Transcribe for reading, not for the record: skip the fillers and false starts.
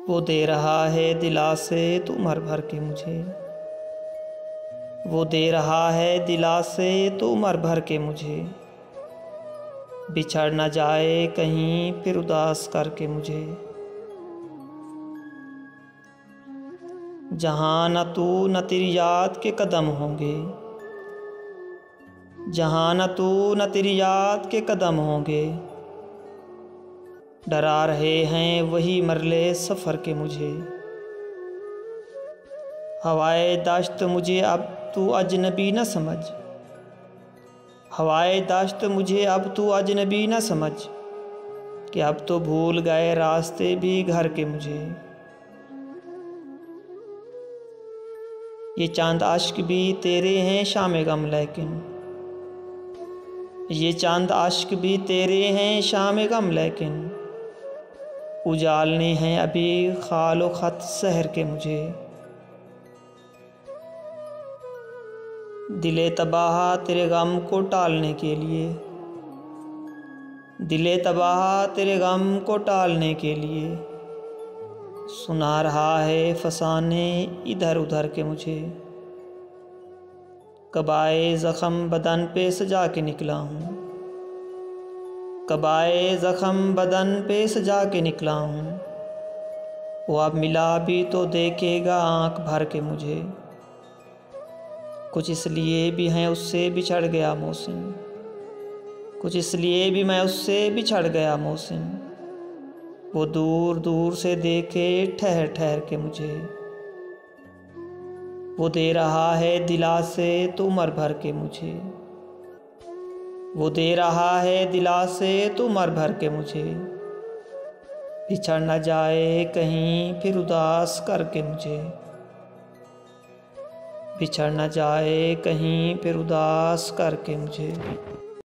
वो दे रहा है दिलासे तो उम्र भर के मुझे, वो दे रहा है दिलासे तो उम्र भर के मुझे, बिछड़ न जाए कहीं फिर उदास करके मुझे। जहाँ न तू न तेरी याद के कदम होंगे, जहाँ न तू न तेरी याद के कदम होंगे, डरा रहे हैं वही मरले सफ़र के मुझे। हवाए दाश्त मुझे अब तू अजनबी न समझ, हवाए दाश्त मुझे अब तू अजनबी न समझ, कि अब तो भूल गए रास्ते भी घर के मुझे। ये चांद आश्क भी तेरे हैं शाम गम लेकिन, ये चांद आश्क भी तेरे हैं शाम गम लेकिन, उजालने हैं अभी खालो खत सहर के मुझे। दिले तबाह तेरे गम को टालने के लिए, दिले तबाह तेरे गम को टालने के लिए, सुना रहा है फसाने इधर उधर के मुझे। कबाए ज़ख़म बदन पे सजा के निकला हूँ, कबाए ज़ख़म बदन पे सजा के निकला हूँ, वो अब मिला भी तो देखेगा आँख भर के मुझे। कुछ इसलिए भी हैं उससे बिछड़ गया मौसम, कुछ इसलिए भी मैं उससे बिछड़ गया मौसम, वो दूर दूर से देखे ठहर ठहर के मुझे। वो दे रहा है दिलासे तो उम्र भर के मुझे, वो दे रहा है दिलासे तो उम्र भर के मुझे, बिछड़ न जाए कहीं फिर उदास करके मुझे, बिछड़ न जाए कहीं फिर उदास करके मुझे।